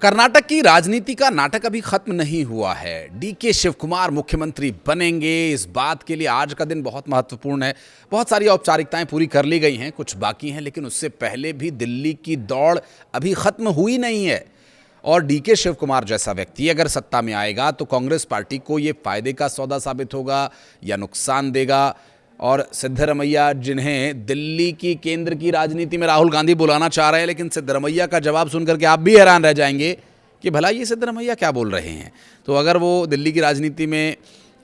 कर्नाटक की राजनीति का नाटक अभी खत्म नहीं हुआ है। डीके शिव कुमार मुख्यमंत्री बनेंगे, इस बात के लिए आज का दिन बहुत महत्वपूर्ण है। बहुत सारी औपचारिकताएं पूरी कर ली गई हैं, कुछ बाकी हैं, लेकिन उससे पहले भी दिल्ली की दौड़ अभी खत्म हुई नहीं है। और डीके शिव कुमार जैसा व्यक्ति अगर सत्ता में आएगा तो कांग्रेस पार्टी को ये फायदे का सौदा साबित होगा या नुकसान देगा। और सिद्धरमैया, जिन्हें दिल्ली की केंद्र की राजनीति में राहुल गांधी बुलाना चाह रहे हैं, लेकिन सिद्धरमैया का जवाब सुनकर के आप भी हैरान रह जाएंगे कि भला ये सिद्धरमैया क्या बोल रहे हैं। तो अगर वो दिल्ली की राजनीति में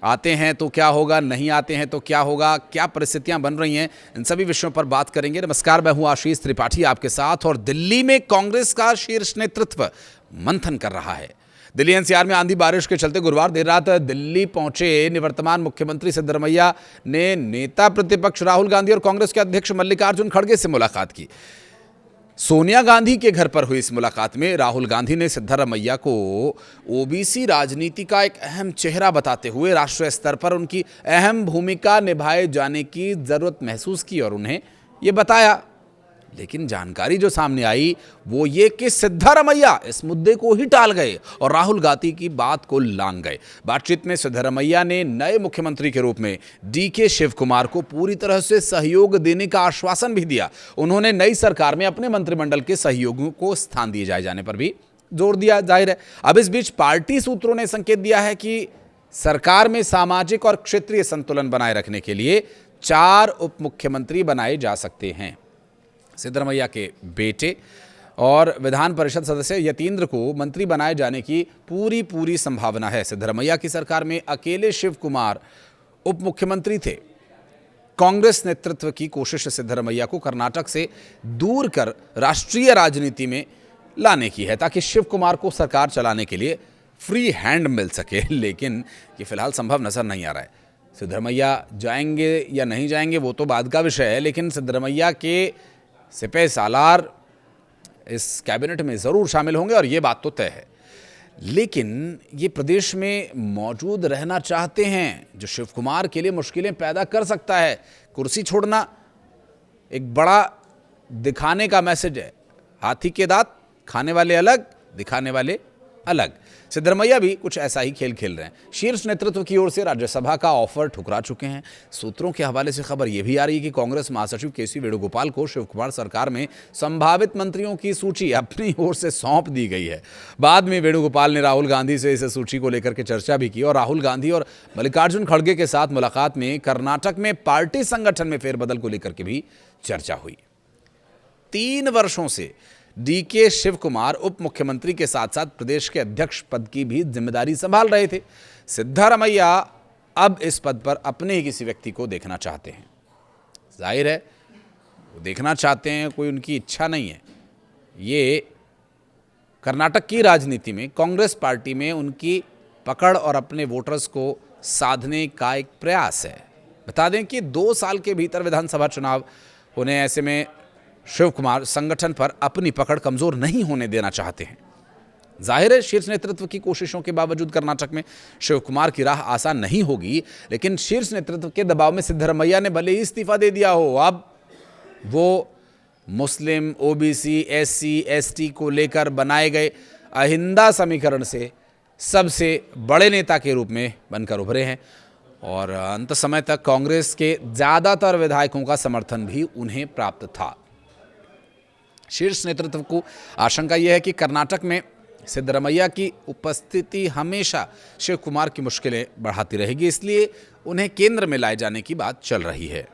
आते हैं तो क्या होगा, नहीं आते हैं तो क्या होगा, क्या परिस्थितियां बन रही हैं, इन सभी विषयों पर बात करेंगे। नमस्कार, मैं हूं आशीष त्रिपाठी आपके साथ। और दिल्ली में कांग्रेस का शीर्ष नेतृत्व मंथन कर रहा है। दिल्ली एनसीआर में आंधी बारिश के चलते गुरुवार देर रात दिल्ली पहुंचे निवर्तमान मुख्यमंत्री सिद्धरमैया ने नेता प्रतिपक्ष राहुल गांधी और कांग्रेस के अध्यक्ष मल्लिकार्जुन खड़गे से मुलाकात की। सोनिया गांधी के घर पर हुई इस मुलाकात में राहुल गांधी ने सिद्धरमैया को ओबीसी राजनीति का एक अहम चेहरा बताते हुए राष्ट्रीय स्तर पर उनकी अहम भूमिका निभाए जाने की जरूरत महसूस की और उन्हें ये बताया। लेकिन जानकारी जो सामने आई वो ये कि सिद्धरमैया इस मुद्दे को ही टाल गए और राहुल गांधी की बात को लांग गए। बातचीत में सिद्धरमैया ने नए मुख्यमंत्री के रूप में डीके शिव कुमार को पूरी तरह से सहयोग देने का आश्वासन भी दिया। उन्होंने नई सरकार में अपने मंत्रिमंडल के सहयोगियों को स्थान दिए जाने पर भी जोर दिया। जाहिर है, अब इस बीच पार्टी सूत्रों ने संकेत दिया है कि सरकार में सामाजिक और क्षेत्रीय संतुलन बनाए रखने के लिए 4 उप मुख्यमंत्री बनाए जा सकते हैं। सिद्धरमैया के बेटे और विधान परिषद सदस्य यतीन्द्र को मंत्री बनाए जाने की पूरी संभावना है। सिद्धरमैया की सरकार में अकेले शिव कुमार उप मुख्यमंत्री थे। कांग्रेस नेतृत्व की कोशिश सिद्धरमैया को कर्नाटक से दूर कर राष्ट्रीय राजनीति में लाने की है, ताकि शिव कुमार को सरकार चलाने के लिए फ्री हैंड मिल सके। लेकिन ये फिलहाल संभव नजर नहीं आ रहा है। सिद्धरमैया जाएंगे या नहीं जाएंगे वो तो बाद का विषय है, लेकिन सिद्धरमैया के सिपह सालार इस कैबिनेट में ज़रूर शामिल होंगे और ये बात तो तय है। लेकिन ये प्रदेश में मौजूद रहना चाहते हैं, जो शिव कुमार के लिए मुश्किलें पैदा कर सकता है। कुर्सी छोड़ना एक बड़ा दिखाने का मैसेज है। हाथी के दांत, खाने वाले अलग, दिखाने वाले अलग। सिद्धरमैया भी कुछ ऐसा ही खेल खेल रहे हैं। शीर्ष नेतृत्व की ओर से राज्यसभा का ऑफर ठुकरा चुके हैं। सूत्रों के हवाले से खबर यह भी आ रही है कि कांग्रेस महासचिव केसी वेणुगोपाल को शिव कुमार सरकार में संभावित मंत्रियों की सूची अपनी ओर से सौंप दी गई है। बाद में वेणुगोपाल ने राहुल गांधी से इस सूची को लेकर के चर्चा भी की और राहुल गांधी और मल्लिकार्जुन खड़गे के साथ मुलाकात में कर्नाटक में पार्टी संगठन में फेरबदल को लेकर के भी चर्चा हुई। 3 वर्षों से डीके शिव कुमार उप मुख्यमंत्री के साथ साथ प्रदेश के अध्यक्ष पद की भी जिम्मेदारी संभाल रहे थे। सिद्धरमैया अब इस पद पर अपने ही किसी व्यक्ति को देखना चाहते हैं। जाहिर है वो देखना चाहते हैं, कोई उनकी इच्छा नहीं है। ये कर्नाटक की राजनीति में कांग्रेस पार्टी में उनकी पकड़ और अपने वोटर्स को साधने का एक प्रयास है। बता दें कि 2 साल के भीतर विधानसभा चुनाव होने, ऐसे में शिव कुमार संगठन पर अपनी पकड़ कमजोर नहीं होने देना चाहते हैं। जाहिर है शीर्ष नेतृत्व की कोशिशों के बावजूद कर्नाटक में शिव कुमार की राह आसान नहीं होगी, लेकिन शीर्ष नेतृत्व के दबाव में सिद्धरमैया ने भले ही इस्तीफा दे दिया हो, अब वो मुस्लिम, ओबीसी, एससी, एसटी को लेकर बनाए गए अहिंदा समीकरण से सबसे बड़े नेता के रूप में बनकर उभरे हैं और अंत समय तक कांग्रेस के ज्यादातर विधायकों का समर्थन भी उन्हें प्राप्त था। शीर्ष नेतृत्व को आशंका यह है कि कर्नाटक में सिद्धरमैया की उपस्थिति हमेशा शिव कुमार की मुश्किलें बढ़ाती रहेगी, इसलिए उन्हें केंद्र में लाए जाने की बात चल रही है।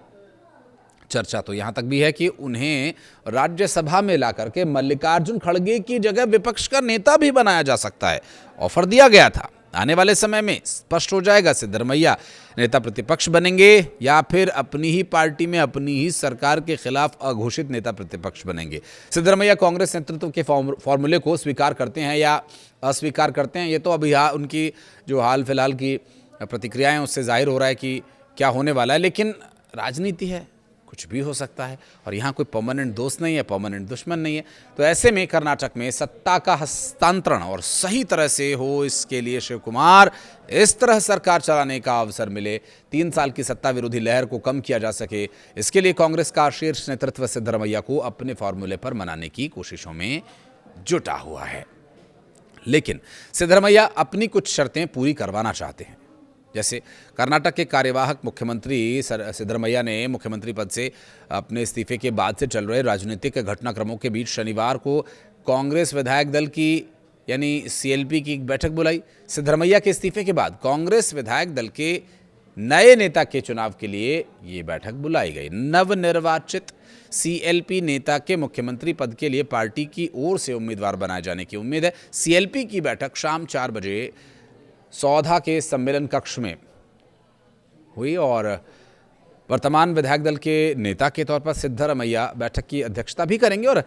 चर्चा तो यहां तक भी है कि उन्हें राज्यसभा में लाकर के मल्लिकार्जुन खड़गे की जगह विपक्ष का नेता भी बनाया जा सकता है। ऑफर दिया गया था। आने वाले समय में स्पष्ट हो जाएगा सिद्धरमैया नेता प्रतिपक्ष बनेंगे या फिर अपनी ही पार्टी में अपनी ही सरकार के खिलाफ अघोषित नेता प्रतिपक्ष बनेंगे। सिद्धरमैया कांग्रेस नेतृत्व के फॉर्मूले को स्वीकार करते हैं या अस्वीकार करते हैं, ये तो अभी उनकी जो हाल फिलहाल की प्रतिक्रियाएं उससे जाहिर हो रहा है कि क्या होने वाला है। लेकिन राजनीति है, कुछ भी हो सकता है और यहाँ कोई परमानेंट दोस्त नहीं है, परमानेंट दुश्मन नहीं है। तो ऐसे में कर्नाटक में सत्ता का हस्तांतरण और सही तरह से हो, इसके लिए शिव कुमार इस तरह सरकार चलाने का अवसर मिले, 3 साल की सत्ता विरोधी लहर को कम किया जा सके, इसके लिए कांग्रेस का शीर्ष नेतृत्व सिद्धरमैया को अपने फॉर्मूले पर मनाने की कोशिशों में जुटा हुआ है। लेकिन सिद्धरमैया अपनी कुछ शर्तें पूरी करवाना चाहते हैं। जैसे कर्नाटक के कार्यवाहक मुख्यमंत्री सिद्धरमैया ने मुख्यमंत्री पद से अपने इस्तीफे के बाद से चल रहे राजनीतिक घटनाक्रमों के बीच शनिवार को कांग्रेस विधायक दल की यानी सीएलपी की एक बैठक बुलाई। सिद्धरमैया के इस्तीफे के बाद कांग्रेस विधायक दल के नए नेता के चुनाव के लिए ये बैठक बुलाई गई। नवनिर्वाचित सीएलपी नेता के मुख्यमंत्री पद के लिए पार्टी की ओर से उम्मीदवार बनाए जाने की उम्मीद है। सीएलपी की बैठक शाम 4 बजे सौधा के सम्मेलन कक्ष में हुई और वर्तमान विधायक दल के नेता के तौर पर सिद्धरमैया बैठक की अध्यक्षता भी करेंगे और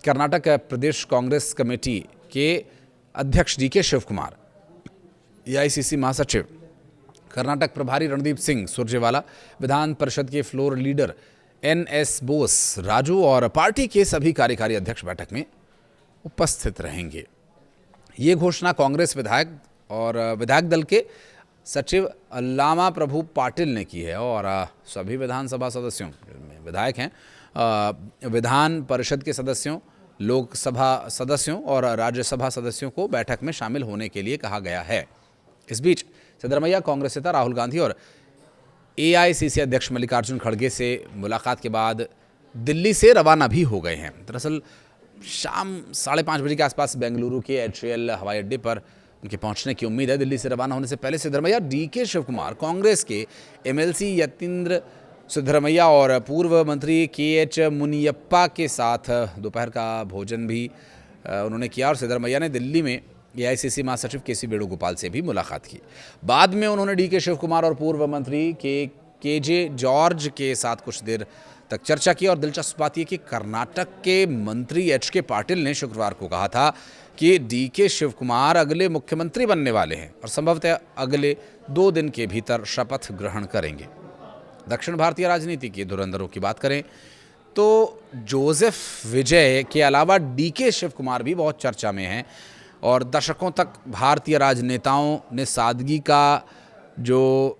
कर्नाटक प्रदेश कांग्रेस कमेटी के अध्यक्ष डीके शिवकुमार, एआईसीसी महासचिव कर्नाटक प्रभारी रणदीप सिंह सुरजेवाला, विधान परिषद के floor leader NS Bose Raju और पार्टी के सभी कार्यकारी अध्यक्ष बैठक में उपस्थित रहेंगे। ये घोषणा कांग्रेस विधायक और विधायक दल के सचिव अल्लामा प्रभु पाटिल ने की है और सभी विधानसभा सदस्यों, विधायक हैं, विधान परिषद के सदस्यों, लोकसभा सदस्यों और राज्यसभा सदस्यों को बैठक में शामिल होने के लिए कहा गया है। इस बीच सिद्धरमैया कांग्रेस नेता राहुल गांधी और एआईसीसी अध्यक्ष मल्लिकार्जुन खड़गे से मुलाकात के बाद दिल्ली से रवाना भी हो गए हैं। दरअसल शाम 5:30 बजे के आसपास बेंगलुरु के एचएएल हवाई अड्डे पर उनके पहुंचने की उम्मीद है। दिल्ली से रवाना होने से पहले सिद्धरमैया डीके शिवकुमार, कांग्रेस के एमएलसी यतींद्र सिद्धरमैया और पूर्व मंत्री केएच मुनियप्पा के साथ दोपहर का भोजन भी उन्होंने किया और सिद्धरमैया ने दिल्ली में एआईसीसी महासचिव केसी वेणुगोपाल से भी मुलाकात की। बाद में उन्होंने डीके शिवकुमार और पूर्व मंत्री केजे जॉर्ज के साथ कुछ देर तक चर्चा की और दिलचस्प बात यह कि कर्नाटक के मंत्री एचके पाटिल ने शुक्रवार को कहा था कि डीके शिवकुमार अगले मुख्यमंत्री बनने वाले हैं और संभवतः अगले 2 दिन के भीतर शपथ ग्रहण करेंगे। दक्षिण भारतीय राजनीति के धुरंधरों की बात करें तो जोसेफ विजय के अलावा डीके शिवकुमार भी बहुत चर्चा में हैं और दशकों तक भारतीय राजनेताओं ने सादगी का जो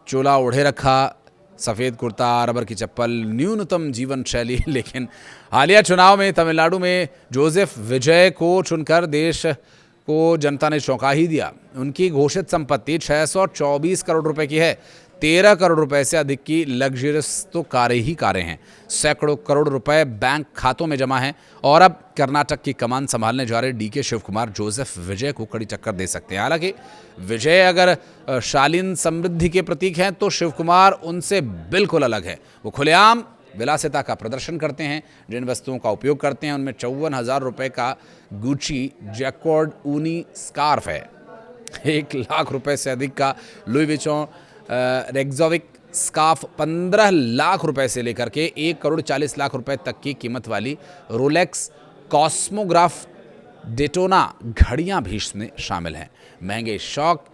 चोला ओढ़े रखा, सफ़ेद कुर्ता, रबर की चप्पल, न्यूनतम जीवन शैली, लेकिन हालिया चुनाव में तमिलनाडु में जोसेफ विजय को चुनकर देश को जनता ने चौंका ही दिया। उनकी घोषित संपत्ति 624 करोड़ रुपए की है। 13 करोड़ रुपए से अधिक की लग्जरियस तो कारें हैं। सैकड़ों करोड़ रुपए बैंक खातों में जमा हैं और अब कर्नाटक की कमान संभालने जा रहे डीके शिवकुमार जोसेफ विजय को कड़ी टक्कर दे सकते हैं। हालांकि विजय अगर शालीन समृद्धि के प्रतीक हैं तो शिवकुमार उनसे बिल्कुल अलग है। वो खुलेआम विलासिता का प्रदर्शन करते हैं। जिन वस्तुओं का उपयोग करते हैं उनमें 54,000 रुपये का गुची जैकॉर्ड ऊनी स्कार्फ है, 1 लाख रुपए से अधिक का लुई विचॉन रेक्सोविक स्कार्फ, 15 लाख रुपए से लेकर के 1 करोड़ 40 लाख रुपए तक की कीमत वाली रोलेक्स कॉस्मोग्राफ डेटोना घड़ियां भी इसमें शामिल हैं। महंगे शौक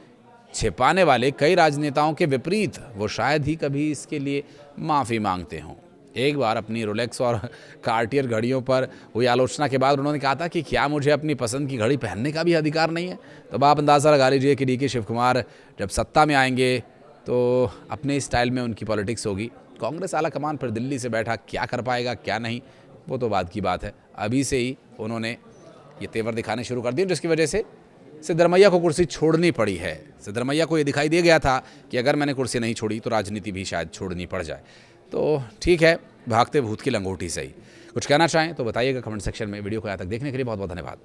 छिपाने वाले कई राजनेताओं के विपरीत वो शायद ही कभी इसके लिए माफ़ी मांगते हों। एक बार अपनी रोलेक्स और कार्टियर घड़ियों पर हुई आलोचना के बाद उन्होंने कहा था कि क्या मुझे अपनी पसंद की घड़ी पहनने का भी अधिकार नहीं है। तो आप अंदाज़ा लगा लीजिए कि डीके शिवकुमार जब सत्ता में आएंगे तो अपने स्टाइल में उनकी पॉलिटिक्स होगी। कांग्रेस आला कमान पर दिल्ली से बैठा क्या कर पाएगा क्या नहीं, वो तो बाद की बात है। अभी से ही उन्होंने ये तेवर दिखाने शुरू कर दिए जिसकी वजह से सिद्धरमैया को कुर्सी छोड़नी पड़ी है। सिद्धरमैया को ये दिखाई दे गया था कि अगर मैंने कुर्सी नहीं छोड़ी तो राजनीति भी शायद छोड़नी पड़ जाए। तो ठीक है, भागते भूत की लंगोटी सही। कुछ कहना चाहें तो बताइएगा कमेंट सेक्शन में। वीडियो को यहाँ तक देखने के लिए बहुत बहुत धन्यवाद।